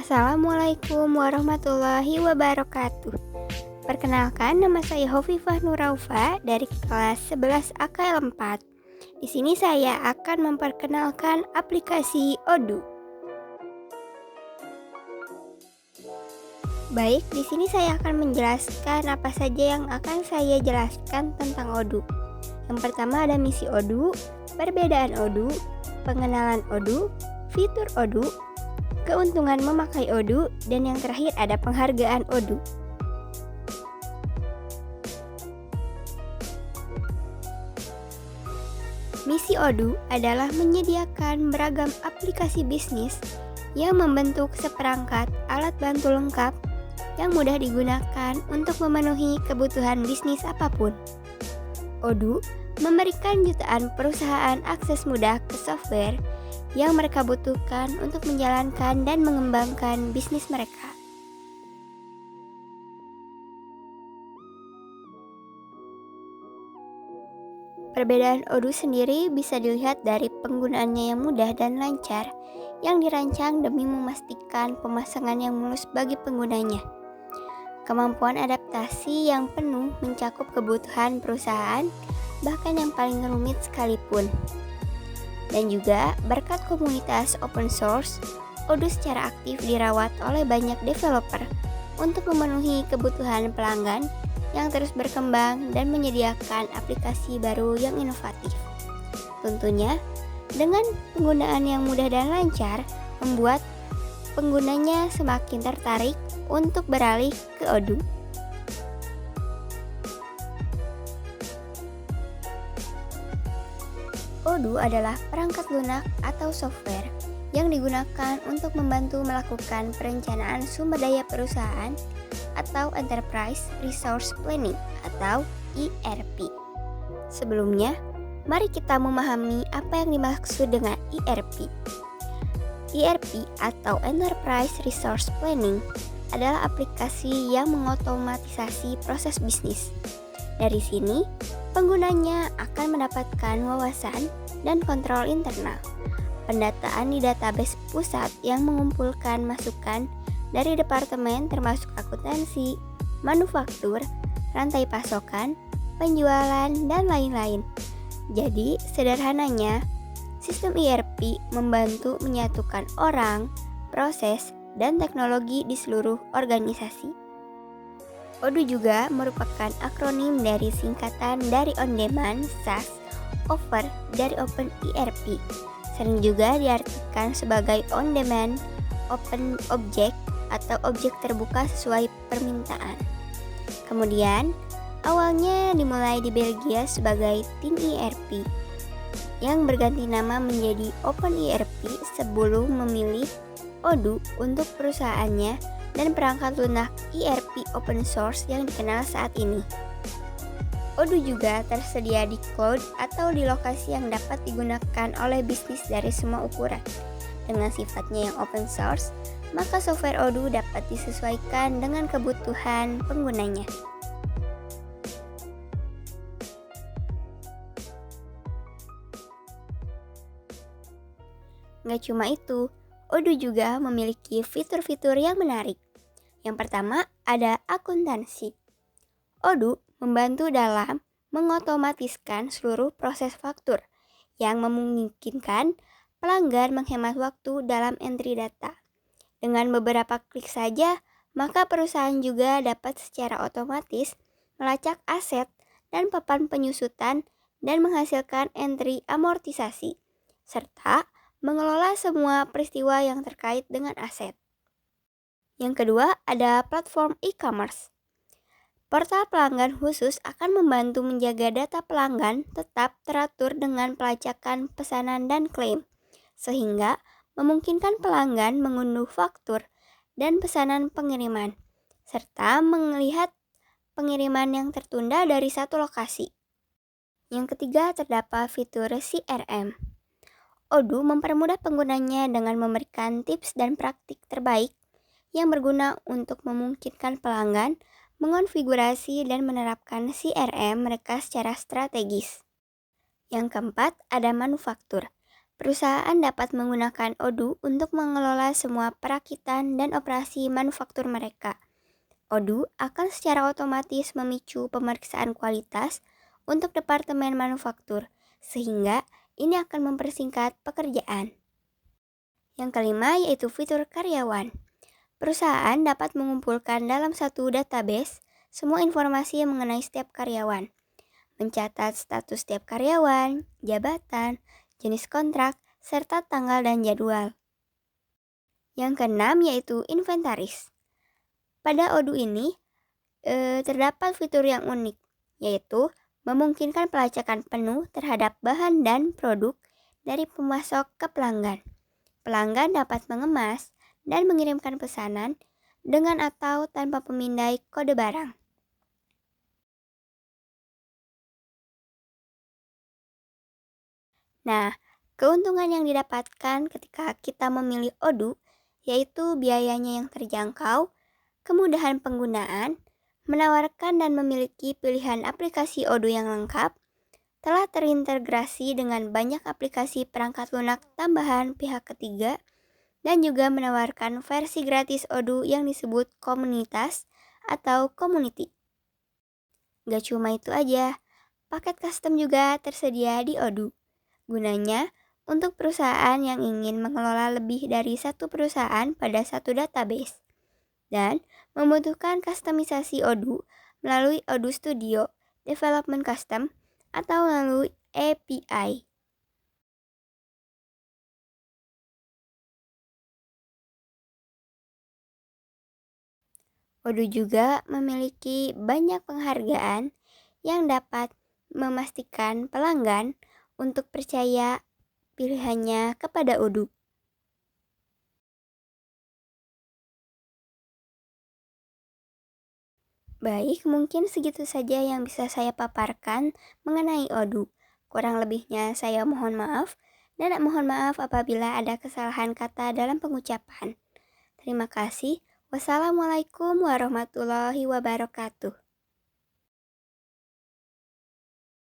Assalamualaikum warahmatullahi wabarakatuh. Perkenalkan, nama saya Hovifah Nuraufa dari kelas 11 AKL 4. Di sini saya akan memperkenalkan aplikasi Odoo. Baik, di sini saya akan menjelaskan apa saja yang akan saya jelaskan tentang Odoo. Yang pertama ada misi Odoo, perbedaan Odoo, pengenalan Odoo, fitur Odoo, keuntungan memakai Odoo, dan yang terakhir ada penghargaan Odoo. Misi Odoo adalah menyediakan beragam aplikasi bisnis yang membentuk seperangkat alat bantu lengkap yang mudah digunakan untuk memenuhi kebutuhan bisnis apapun. Odoo memberikan jutaan perusahaan akses mudah ke software yang mereka butuhkan untuk menjalankan dan mengembangkan bisnis mereka. Perbedaan Odoo sendiri bisa dilihat dari penggunaannya yang mudah dan lancar, yang dirancang demi memastikan pemasangan yang mulus bagi penggunanya. Kemampuan adaptasi yang penuh mencakup kebutuhan perusahaan, bahkan yang paling rumit sekalipun. Dan juga berkat komunitas open source, Odoo secara aktif dirawat oleh banyak developer untuk memenuhi kebutuhan pelanggan yang terus berkembang dan menyediakan aplikasi baru yang inovatif. Tentunya, dengan penggunaan yang mudah dan lancar, membuat penggunanya semakin tertarik untuk beralih ke Odoo. Odoo adalah perangkat lunak atau software yang digunakan untuk membantu melakukan perencanaan sumber daya perusahaan atau Enterprise Resource Planning atau ERP. Sebelumnya, mari kita memahami apa yang dimaksud dengan ERP. ERP atau Enterprise Resource Planning adalah aplikasi yang mengotomatisasi proses bisnis. Dari sini, penggunanya akan mendapatkan wawasan dan kontrol internal, pendataan di database pusat yang mengumpulkan masukan dari departemen termasuk akuntansi, manufaktur, rantai pasokan, penjualan, dan lain-lain. Jadi, sederhananya, sistem ERP membantu menyatukan orang, proses, dan teknologi di seluruh organisasi. Odoo juga merupakan akronim dari singkatan dari On Demand, SaaS, Over dari Open ERP. Sering juga diartikan sebagai On Demand, Open Object, atau objek terbuka sesuai permintaan. Kemudian, awalnya dimulai di Belgia sebagai Tin ERP, yang berganti nama menjadi Open ERP sebelum memilih Odoo untuk perusahaannya dan perangkat lunak ERP open source yang dikenal saat ini. Odoo juga tersedia di cloud atau di lokasi yang dapat digunakan oleh bisnis dari semua ukuran. Dengan sifatnya yang open source, maka software Odoo dapat disesuaikan dengan kebutuhan penggunanya. Nggak cuma itu, Odoo juga memiliki fitur-fitur yang menarik. Yang pertama ada akuntansi. Odoo membantu dalam mengotomatiskan seluruh proses faktur yang memungkinkan pelanggan menghemat waktu dalam entry data. Dengan beberapa klik saja, maka perusahaan juga dapat secara otomatis melacak aset dan papan penyusutan dan menghasilkan entry amortisasi, serta mengelola semua peristiwa yang terkait dengan aset. Yang kedua, ada platform e-commerce. Portal pelanggan khusus akan membantu menjaga data pelanggan tetap teratur dengan pelacakan pesanan dan klaim, sehingga memungkinkan pelanggan mengunduh faktur dan pesanan pengiriman, serta melihat pengiriman yang tertunda dari satu lokasi. Yang ketiga, terdapat fitur CRM. Odoo mempermudah penggunanya dengan memberikan tips dan praktik terbaik yang berguna untuk memungkinkan pelanggan mengonfigurasi dan menerapkan CRM mereka secara strategis. Yang keempat, ada manufaktur. Perusahaan dapat menggunakan Odoo untuk mengelola semua perakitan dan operasi manufaktur mereka. Odoo akan secara otomatis memicu pemeriksaan kualitas untuk departemen manufaktur, sehingga ini akan mempersingkat pekerjaan. Yang kelima yaitu fitur karyawan. Perusahaan dapat mengumpulkan dalam satu database semua informasi mengenai setiap karyawan, mencatat status setiap karyawan, jabatan, jenis kontrak, serta tanggal dan jadwal. Yang keenam yaitu inventaris. Pada Odoo ini terdapat fitur yang unik, yaitu memungkinkan pelacakan penuh terhadap bahan dan produk dari pemasok ke pelanggan. Pelanggan dapat mengemas dan mengirimkan pesanan dengan atau tanpa pemindai kode barang. Nah, keuntungan yang didapatkan ketika kita memilih Odoo yaitu biayanya yang terjangkau, kemudahan penggunaan, menawarkan dan memiliki pilihan aplikasi Odoo yang lengkap, telah terintegrasi dengan banyak aplikasi perangkat lunak tambahan pihak ketiga, dan juga menawarkan versi gratis Odoo yang disebut komunitas atau community. Gak cuma itu aja, paket custom juga tersedia di Odoo. Gunanya untuk perusahaan yang ingin mengelola lebih dari satu perusahaan pada satu database dan membutuhkan kustomisasi Odoo melalui Odoo Studio, Development Custom, atau melalui API. Odoo juga memiliki banyak penghargaan yang dapat memastikan pelanggan untuk percaya pilihannya kepada Odoo. Baik, mungkin segitu saja yang bisa saya paparkan mengenai Odoo. Kurang lebihnya saya mohon maaf, dan mohon maaf apabila ada kesalahan kata dalam pengucapan. Terima kasih. Wassalamualaikum warahmatullahi wabarakatuh.